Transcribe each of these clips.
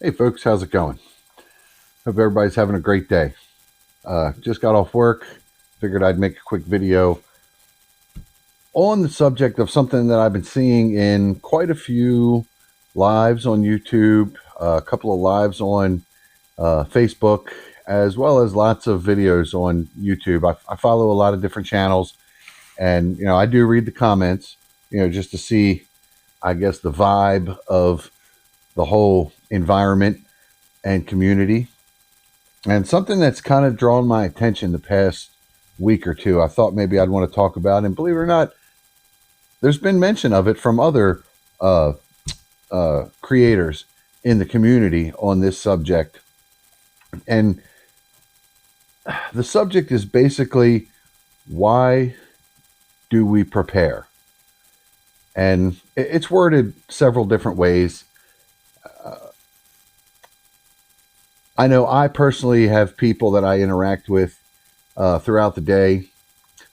Hey folks, how's it going? Hope everybody's having a great day. Just got off work, figured I'd make a quick video on the subject of something that I've been seeing in quite a few lives on YouTube, a couple of lives on Facebook, as well as lots of videos on YouTube. I follow a lot of different channels, and I do read the comments, just to see, I guess, the vibe of the whole environment and community. And something that's kind of drawn my attention the past week or two, I thought maybe I'd want to talk about. And believe it or not, there's been mention of it from other uh, creators in the community on this subject. And the subject is basically, why do we prepare? And it's worded several different ways. I know I personally have people that I interact with throughout the day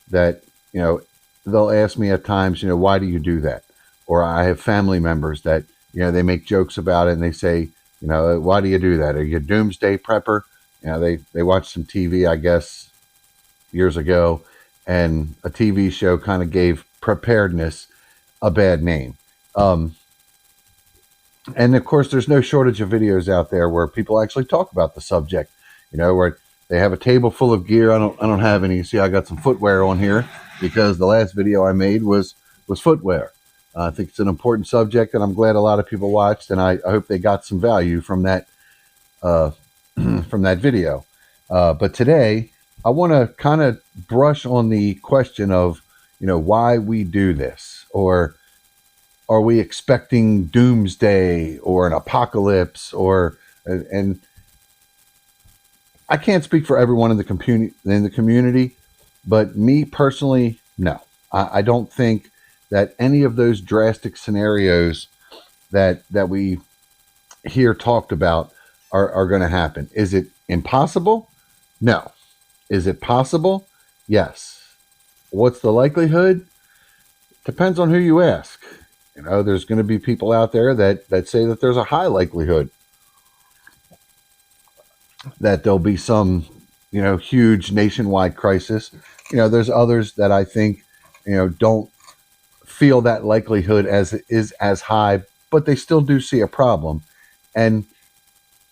that, they'll ask me at times, why do you do that? Or I have family members that, they make jokes about it and they say, why do you do that? Are you a doomsday prepper? They watched some TV, I guess, years ago, and a TV show kind of gave preparedness a bad name. And of course, there's no shortage of videos out there where people actually talk about the subject, where they have a table full of gear. I don't have any. See, I got some footwear on here because the last video I made was footwear. I think it's an important subject, and I'm glad a lot of people watched, and I hope they got some value from that from that video. But today, I want to kind of brush on the question of, why we do this, or are we expecting doomsday or an apocalypse, and I can't speak for everyone in the community, but me personally, no. I don't think that any of those drastic scenarios that we hear talked about are going to happen. Is it impossible? No. Is it possible? Yes. What's the likelihood? Depends on who you ask. There's going to be people out there that say that there's a high likelihood that there'll be some, huge nationwide crisis. There's others that I think, don't feel that likelihood is as high, but they still do see a problem. And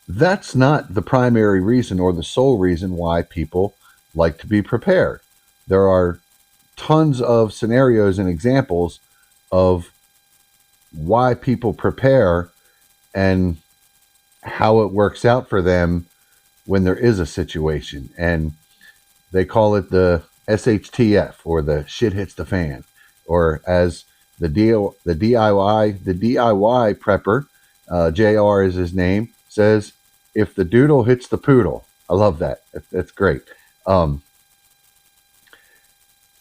that's not the primary reason or the sole reason why people like to be prepared. There are tons of scenarios and examples of why people prepare and how it works out for them when there is a situation. And they call it the SHTF, or the shit hits the fan, or as the DIY prepper, JR is his name, says, if the doodle hits the poodle. I love that. That's great.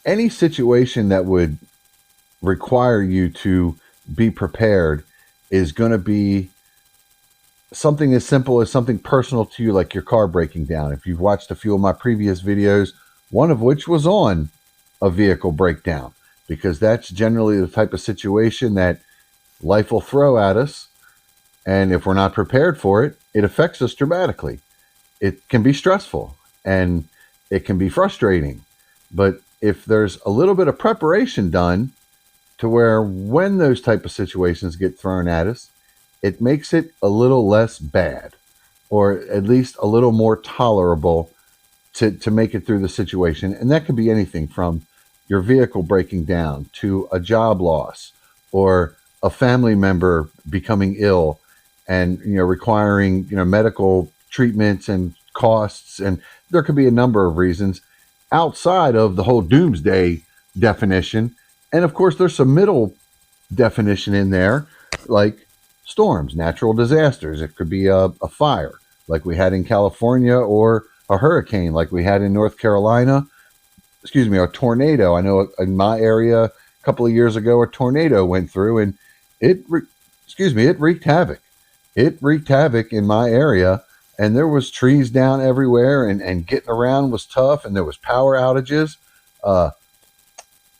Any situation that would require you to be prepared is going to be something as simple as something personal to you, like your car breaking down. If you've watched a few of my previous videos, one of which was on a vehicle breakdown, because that's generally the type of situation that life will throw at us. And if we're not prepared for it, it affects us dramatically. It can be stressful and it can be frustrating. But if there's a little bit of preparation done, to where when those type of situations get thrown at us, it makes it a little less bad, or at least a little more tolerable to make it through the situation. And that could be anything from your vehicle breaking down to a job loss, or a family member becoming ill and requiring medical treatments and costs. And there could be a number of reasons outside of the whole doomsday definition. And of course, there's some middle definition in there, like storms, natural disasters. It could be a fire like we had in California, or a hurricane like we had in North Carolina. Excuse me, a tornado. I know in my area a couple of years ago, a tornado went through, and it wreaked havoc. It wreaked havoc in my area, and there was trees down everywhere, and getting around was tough, and there was power outages.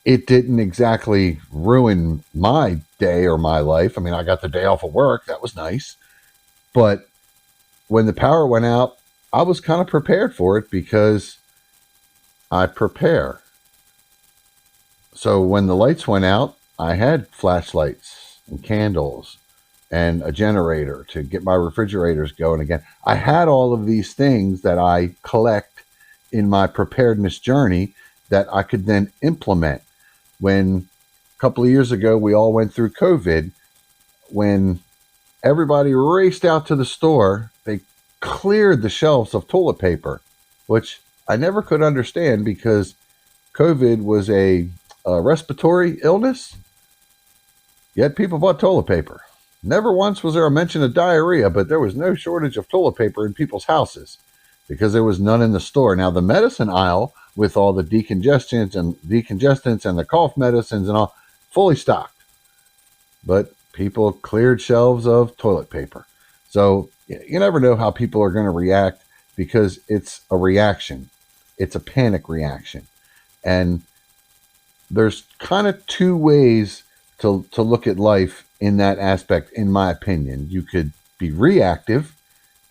It didn't exactly ruin my day or my life. I mean, I got the day off of work. That was nice. But when the power went out, I was kind of prepared for it because I prepare. So when the lights went out, I had flashlights and candles and a generator to get my refrigerators going again. I had all of these things that I collect in my preparedness journey that I could then implement. When a couple of years ago we all went through COVID, when everybody raced out to the store, they cleared the shelves of toilet paper, which I never could understand because COVID was a respiratory illness, yet people bought toilet paper. Never once was there a mention of diarrhea, but there was no shortage of toilet paper in people's houses because there was none in the store. Now, the medicine aisle with all the decongestants and the cough medicines and all fully stocked, but people cleared shelves of toilet paper. So you never know how people are going to react because it's a reaction. It's a panic reaction. And there's kind of two ways to look at life in that aspect, in my opinion. You could be reactive,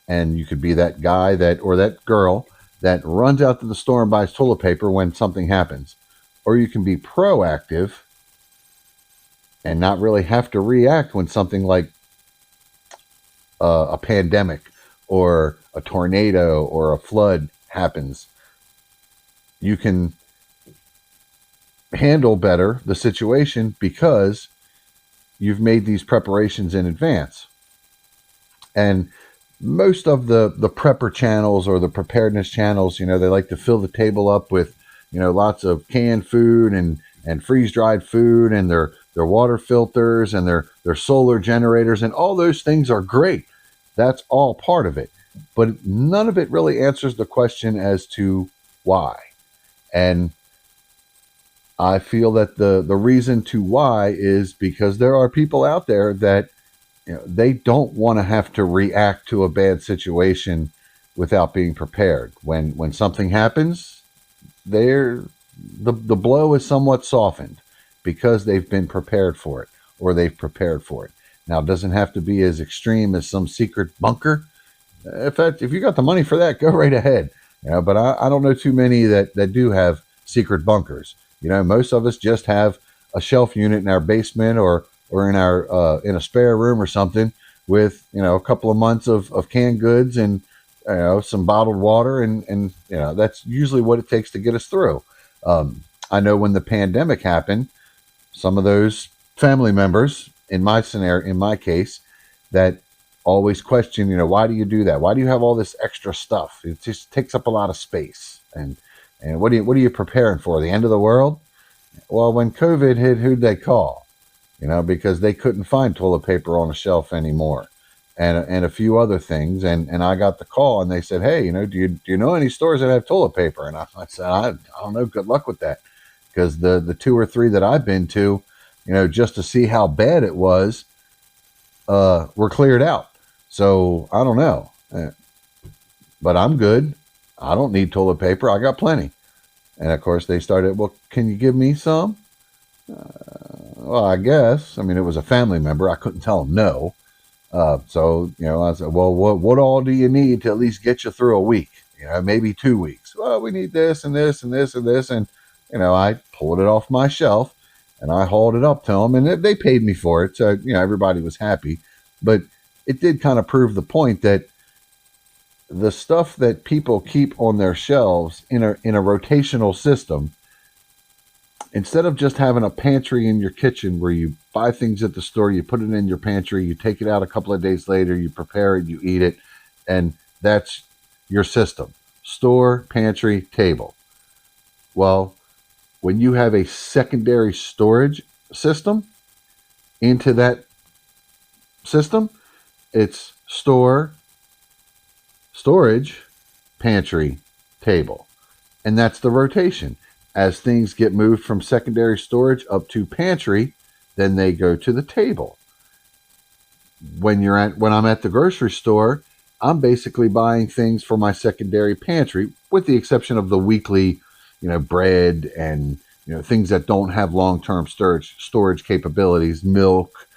and you could be that guy that or that girl that runs out to the store and buys toilet paper when something happens. Or you can be proactive and not really have to react when something like a pandemic or a tornado or a flood happens. You can handle better the situation because you've made these preparations in advance. And most of the prepper channels or the preparedness channels, they like to fill the table up with, lots of canned food and freeze dried food and their water filters and their solar generators, and all those things are great. That's all part of it. But none of it really answers the question as to why. And I feel that the reason to why is because there are people out there that they don't want to have to react to a bad situation without being prepared. When something happens, the blow is somewhat softened because they've been prepared for it or they've prepared for it. Now, it doesn't have to be as extreme as some secret bunker. If you got the money for that, go right ahead. But I don't know too many that do have secret bunkers. Most of us just have a shelf unit in our basement or in our in a spare room or something with a couple of months of canned goods and some bottled water and that's usually what it takes to get us through. I know when the pandemic happened, some of those family members in my scenario, in my case, that always question, why do you do that? Why do you have all this extra stuff? It just takes up a lot of space. And what are you preparing for? The end of the world? Well, when COVID hit, who'd they call? Because they couldn't find toilet paper on a shelf anymore, and a few other things. And I got the call, and they said, "Hey, do you know any stores that have toilet paper?" And I said, I don't know. Good luck with that, because the two or three that I've been to, just to see how bad it was, were cleared out. So I don't know, but I'm good. I don't need toilet paper. I got plenty. And of course they started, well, can you give me some? Well, I guess. I mean, it was a family member. I couldn't tell them no. So, I said, well, what all do you need to at least get you through a week? Maybe 2 weeks. Well, we need this and this and this and this. And, I pulled it off my shelf and I hauled it up to them, and they paid me for it. So, everybody was happy. But it did kind of prove the point that the stuff that people keep on their shelves in a rotational system, instead of just having a pantry in your kitchen where you buy things at the store, you put it in your pantry, you take it out a couple of days later, you prepare it, you eat it, and that's your system. Store, pantry, table. Well, when you have a secondary storage system into that system, it's store, storage, pantry, table. And that's the rotation. As things get moved from secondary storage up to pantry, then they go to the table. When I'm at the grocery store, I'm basically buying things for my secondary pantry, with the exception of the weekly, bread and things that don't have long-term storage capabilities, milk,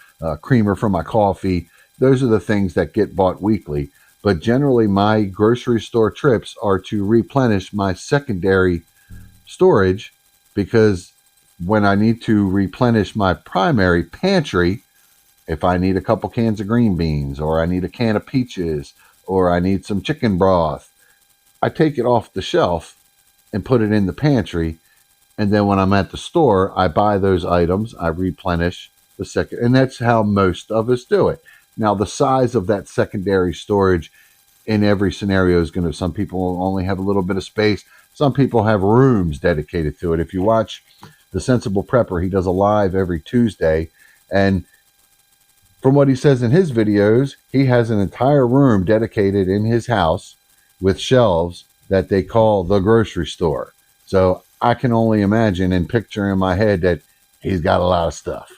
creamer for my coffee. Those are the things that get bought weekly. but generally my grocery store trips are to replenish my secondary storage, because when I need to replenish my primary pantry, if I need a couple cans of green beans, or I need a can of peaches, or I need some chicken broth, I take it off the shelf and put it in the pantry. And then when I'm at the store, I buy those items, I replenish the second. And that's how most of us do it. Now, the size of that secondary storage in every scenario is going to, some people only have a little bit of space. Some people have rooms dedicated to it. If you watch The Sensible Prepper, he does a live every Tuesday. And from what he says in his videos, he has an entire room dedicated in his house with shelves that they call the grocery store. So I can only imagine and picture in my head that he's got a lot of stuff.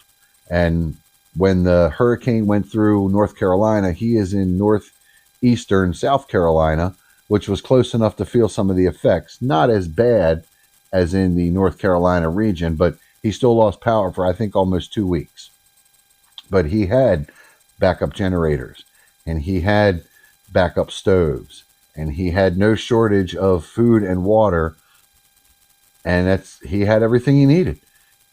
And when the hurricane went through North Carolina, he is in northeastern South Carolina, which was close enough to feel some of the effects. Not as bad as in the North Carolina region, but he still lost power for, I think, almost 2 weeks. But he had backup generators, and he had backup stoves, and he had no shortage of food and water. And he had everything he needed.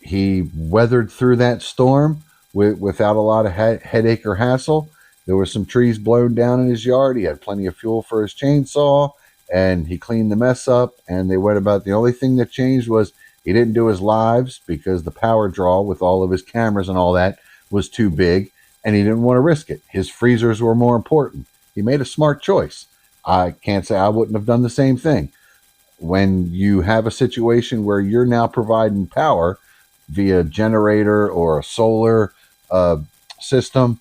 He weathered through that storm without a lot of headache or hassle. There were some trees blown down in his yard. He had plenty of fuel for his chainsaw, and he cleaned the mess up. And they went about, the only thing that changed was he didn't do his lives because the power draw with all of his cameras and all that was too big, and he didn't want to risk it. His freezers were more important. He made a smart choice. I can't say I wouldn't have done the same thing. When you have a situation where you're now providing power via generator or a solar system,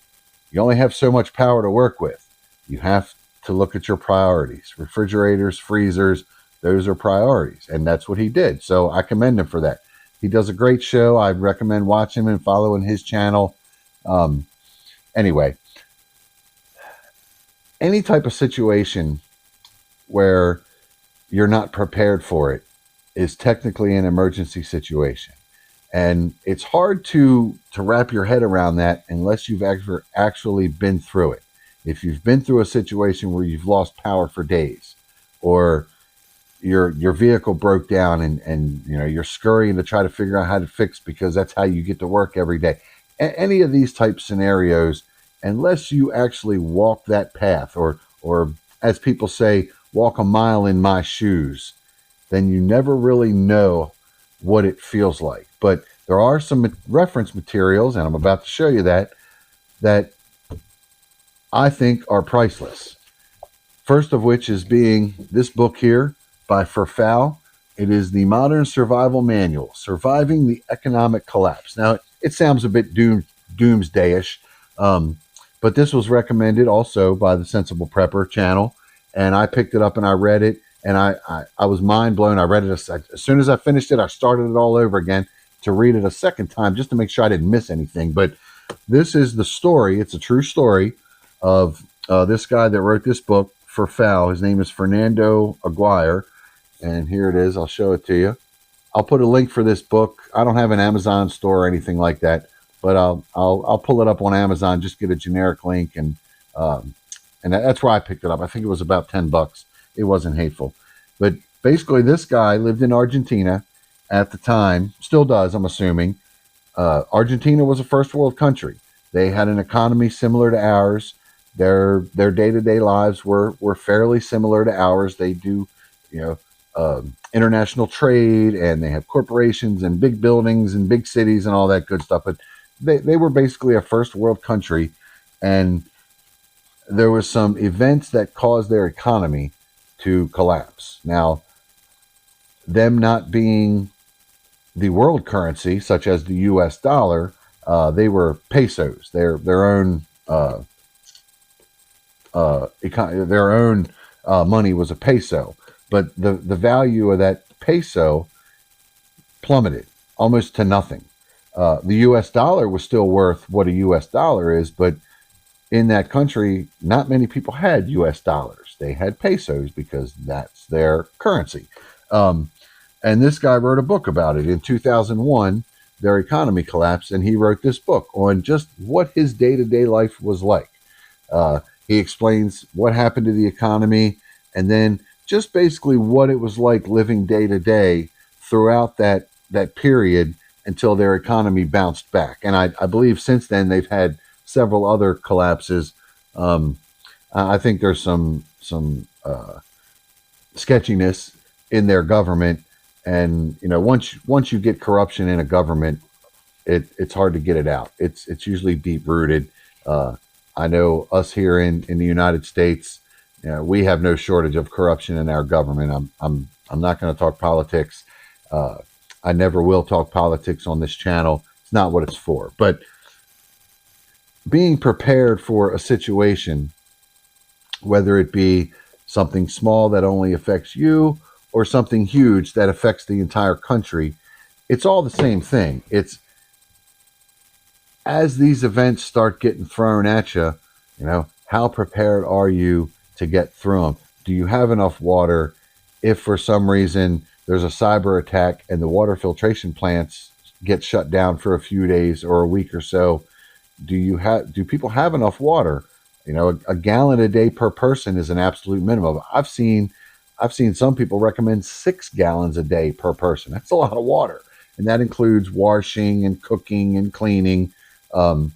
you only have so much power to work with. You have to look at your priorities. Refrigerators, freezers, those are priorities. And that's what he did. So I commend him for that. He does a great show. I recommend watching him and following his channel. Anyway, any type of situation where you're not prepared for it is technically an emergency situation. And it's hard to wrap your head around that unless you've actually been through it. If you've been through a situation where you've lost power for days, or your vehicle broke down and you're scurrying to try to figure out how to fix, because that's how you get to work every day. Any of these type scenarios, unless you actually walk that path, or as people say, walk a mile in my shoes, then you never really know what it feels like. But there are some reference materials, and I'm about to show you that I think are priceless. First of which is being this book here by Ferfal. It is the Modern Survival Manual, Surviving the Economic Collapse. Now, it sounds a bit doomsday-ish, but this was recommended also by the Sensible Prepper channel, and I picked it up and I read it, and I was mind blown. I read it as soon as I finished it. I started it all over again to read it a second time just to make sure I didn't miss anything. But this is the story. It's a true story of this guy that wrote this book, Ferfal. His name is Fernando Aguirre, and here it is. I'll show it to you. I'll put a link for this book. I don't have an Amazon store or anything like that, but I'll pull it up on Amazon. Just get a generic link, and that's where I picked it up. I think it was about $10. It wasn't hateful, but basically, this guy lived in Argentina at the time. Still does, I'm assuming. Argentina was a first world country. They had an economy similar to ours. Their day-to-day lives were fairly similar to ours. They do, international trade, and they have corporations and big buildings and big cities and all that good stuff. But they were basically a first world country, and there was some events that caused their economy to collapse. Now, them not being the world currency, such as the U.S. dollar, they were pesos. Their own money was a peso, but the value of that peso plummeted almost to nothing. The U.S. dollar was still worth what a U.S. dollar is, but in that country, not many people had U.S. dollars. They had pesos because that's their currency. And this guy wrote a book about it. In 2001, their economy collapsed, and he wrote this book on just what his day-to-day life was like. He explains what happened to the economy, and then just basically what it was like living day to day throughout that period until their economy bounced back. And I believe since then they've had several other collapses. Um, I think there's some sketchiness in their government, and once you get corruption in a government, it's hard to get it out. It's usually deep rooted. Uh, I know us here in the United States, we have no shortage of corruption in our government. I'm not going to talk politics. Uh, I never will talk politics on this channel. It's not what it's for. But being prepared for a situation, whether it be something small that only affects you or something huge that affects the entire country, it's all the same thing. It's as these events start getting thrown at you, how prepared are you to get through them? Do you have enough water? If for some reason there's a cyber attack and the water filtration plants get shut down for a few days or a week or so, do people have enough water? A gallon a day per person is an absolute minimum. I've seen some people recommend 6 gallons a day per person. That's a lot of water, and that includes washing and cooking and cleaning. Um,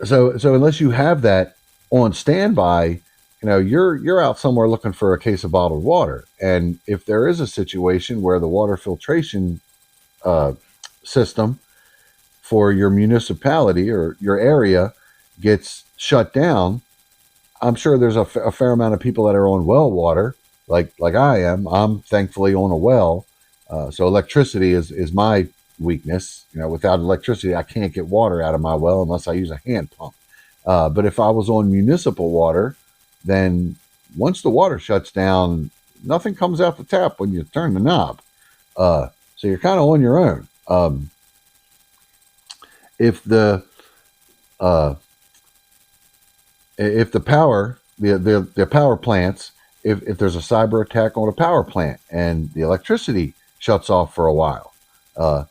so unless you have that on standby, you're out somewhere looking for a case of bottled water. And if there is a situation where the water filtration uh, system for your municipality or your area gets shut down, I'm sure there's a fair amount of people that are on well water, like I am. I'm thankfully on a well, so electricity is my weakness. Without electricity, I can't get water out of my well unless I use a hand pump. But if I was on municipal water, then once the water shuts down, nothing comes out the tap when you turn the knob. So you're kind of on your own. If the uh, if the power the power plants, if there's a cyber attack on a power plant and the electricity shuts off for a while, uh,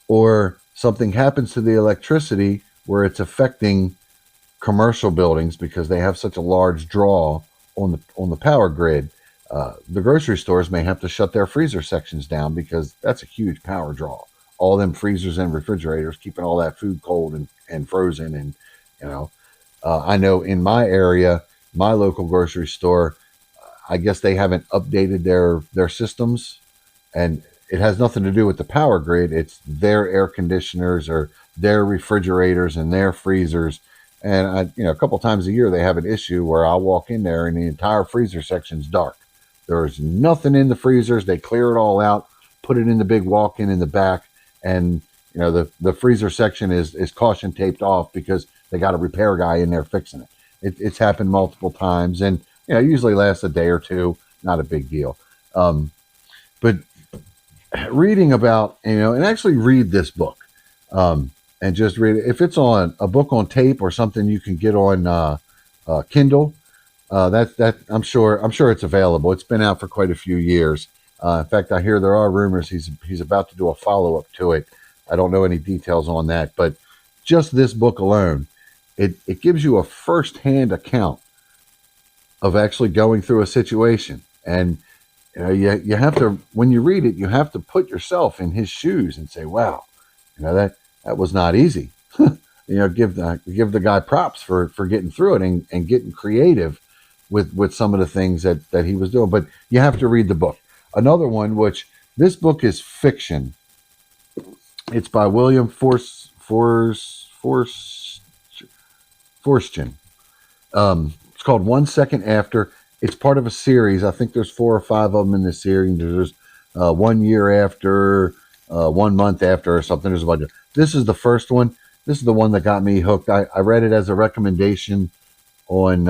or something happens to the electricity where it's affecting commercial buildings because they have such a large draw on the power grid, the grocery stores may have to shut their freezer sections down because that's a huge power draw. All them freezers and refrigerators keeping all that food cold and frozen, and you know I know in my area, my local grocery store, I guess they haven't updated their systems, and it has nothing to do with the power grid. It's their air conditioners or their refrigerators and their freezers. And a couple times a year they have an issue where I'll walk in there and the entire freezer section's dark. There's nothing in the freezers. They clear it all out, put it in the big walk-in in the back, and the freezer section is caution taped off because they got a repair guy in there fixing it. It's happened multiple times, and usually lasts a day or two. Not a big deal. But reading about and actually read this book, and just read it. If it's on a book on tape or something you can get on Kindle, that I'm sure it's available. It's been out for quite a few years. In fact, I hear there are rumors he's about to do a follow up to it. I don't know any details on that, but just this book alone, it gives you a first-hand account of actually going through a situation. And you have to, when you read it, you have to put yourself in his shoes and say, wow, that was not easy. Give the guy props for getting through it and getting creative with some of the things that he was doing. But you have to read the book. Another one, which this book is fiction. It's by William Forstchen. It's called 1 Second After. It's part of a series. I think there's 4 or 5 of them in this series. There's 1 year after, 1 month after, or something. There's a bunch of. This is the first one. This is the one that got me hooked. I read it as a recommendation on.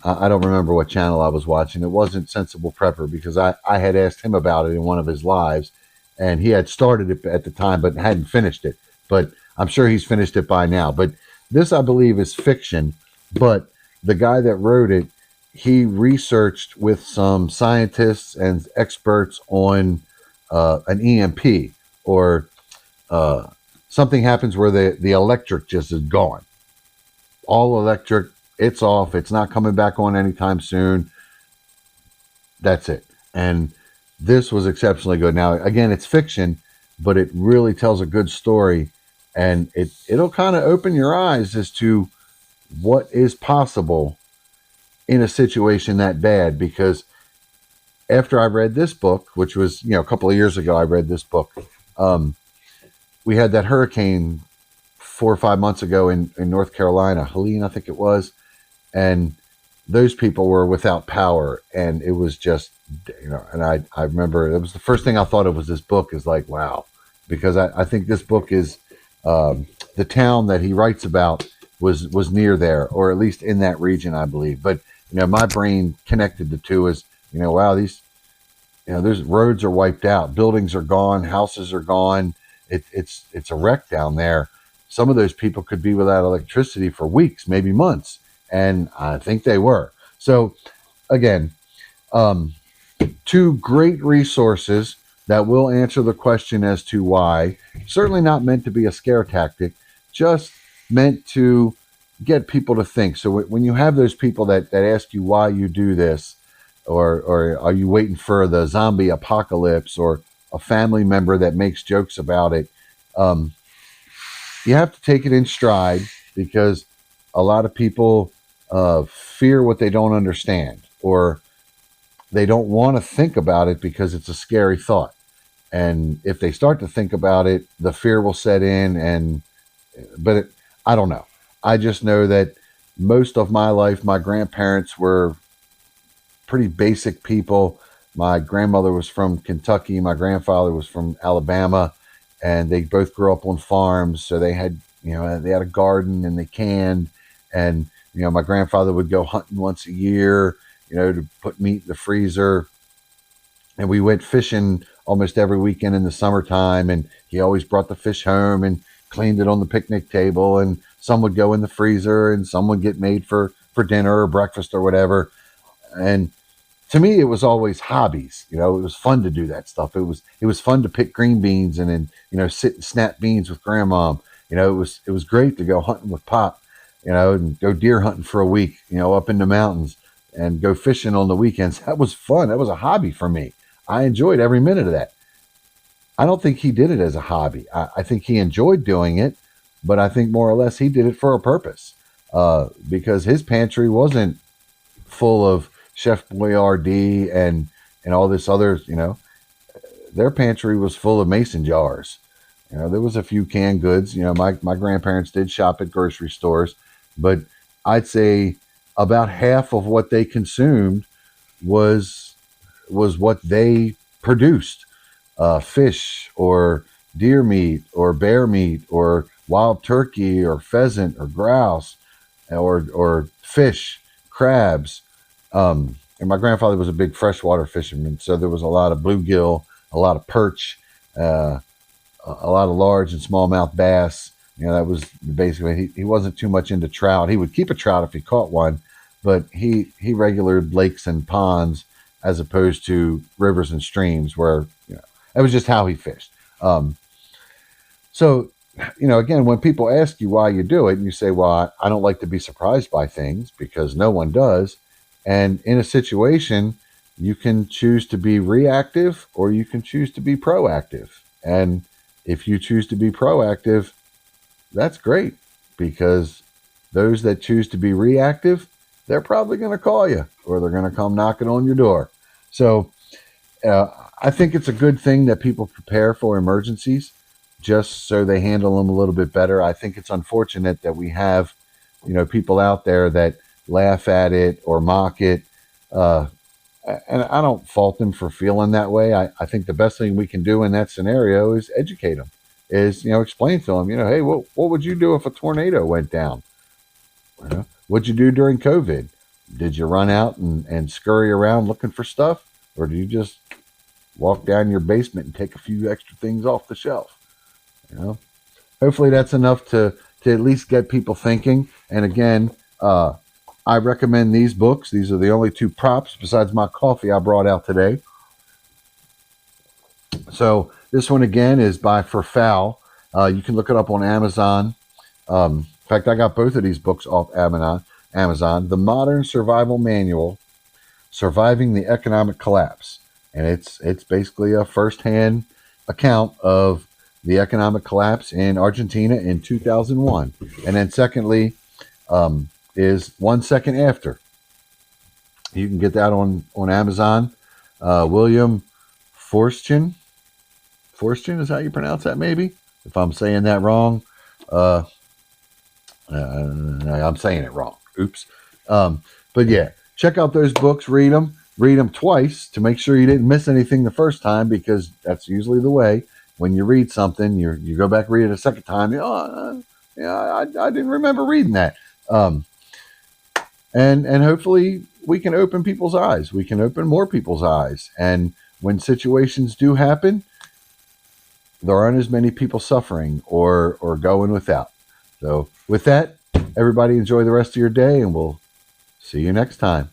I don't remember what channel I was watching. It wasn't Sensible Prepper because I had asked him about it in one of his lives, and he had started it at the time but hadn't finished it. But I'm sure he's finished it by now. But this, I believe, is fiction. But the guy that wrote it, he researched with some scientists and experts on an EMP or something happens where the electric just is gone. all electric. It's off. It's not coming back on anytime soon. That's it. And this was exceptionally good. Now, again, it's fiction, but it really tells a good story, and it'll kind of open your eyes as to what is possible in a situation that bad. Because after I read this book, which was a couple of years ago, I read this book. Um, we had that hurricane 4 or 5 months ago in North Carolina, Helene, I think it was, and those people were without power, and it was just and I remember it was the first thing I thought of was this book is like, wow, because I think this book is the town that he writes about was near there, or at least in that region, I believe. But my brain connected the two as wow, these there's roads are wiped out, buildings are gone, houses are gone. It's a wreck down there. Some of those people could be without electricity for weeks, maybe months, and I think they were. So again, um, two great resources that will answer the question as to why. Certainly not meant to be a scare tactic, just meant to get people to think. So when you have those people that ask you why you do this, or are you waiting for the zombie apocalypse, or a family member that makes jokes about it, um, you have to take it in stride, because a lot of people fear what they don't understand, or they don't want to think about it because it's a scary thought. And if they start to think about it, the fear will set in. I don't know. I just know that most of my life, my grandparents were pretty basic people. My grandmother was from Kentucky. My grandfather was from Alabama, and they both grew up on farms. So they had a garden, and they canned. And my grandfather would go hunting once a year, to put meat in the freezer. And we went fishing almost every weekend in the summertime. And he always brought the fish home and cleaned it on the picnic table. And some would go in the freezer, and some would get made for dinner or breakfast or whatever. And to me, it was always hobbies. It was fun to do that stuff. It was fun to pick green beans, and then sit and snap beans with grandma. It was great to go hunting with pop. And go deer hunting for a week. Up in the mountains, and go fishing on the weekends. That was fun. That was a hobby for me. I enjoyed every minute of that. I don't think he did it as a hobby. I think he enjoyed doing it, but I think more or less he did it for a purpose. Because his pantry wasn't full of Chef Boyardee and all this other. Their pantry was full of mason jars. There was a few canned goods. My grandparents did shop at grocery stores, but I'd say about half of what they consumed was what they produced. Fish, or deer meat, or bear meat, or wild turkey, or pheasant, or grouse, or fish, crabs. And my grandfather was a big freshwater fisherman, so there was a lot of bluegill, a lot of perch, uh, a lot of large and smallmouth bass. That was basically, he wasn't too much into trout. He would keep a trout if he caught one, but he regulated lakes and ponds as opposed to rivers and streams, where that was just how he fished. So, again, when people ask you why you do it, and you say, well, I don't like to be surprised by things, because no one does. And in a situation, you can choose to be reactive, or you can choose to be proactive. And if you choose to be proactive, that's great, because those that choose to be reactive, they're probably going to call you, or they're going to come knocking on your door. So uh, I think it's a good thing that people prepare for emergencies, just so they handle them a little bit better. I think it's unfortunate that we have, people out there that laugh at it or mock it. Uh, and I don't fault them for feeling that way. I think the best thing we can do in that scenario is educate them, is, explain to them, hey, what would you do if a tornado went down? What'd you do during COVID? Did you run out and scurry around looking for stuff? Or do you just walk down your basement and take a few extra things off the shelf? You know, Hopefully that's enough to at least get people thinking. And again, I recommend these books. These are the only two props besides my coffee I brought out today. So this one again is by For Fowl. You can look it up on Amazon. In fact, I got both of these books off Amazon. The Modern Survival Manual, Surviving the Economic Collapse. And it's basically a firsthand account of the economic collapse in Argentina in 2001. And then secondly, is 1 Second After. You can get that on Amazon. William Forstchen. Forstchen is how you pronounce that, maybe? If I'm saying that wrong, I'm saying it wrong. Oops. But yeah, check out those books. Read them twice to make sure you didn't miss anything the first time, because that's usually the way. When you read something, you go back, read it a second time. I didn't remember reading that. And hopefully we can open people's eyes. We can open more people's eyes. And when situations do happen, there aren't as many people suffering or going without. So with that, everybody enjoy the rest of your day, and we'll see you next time.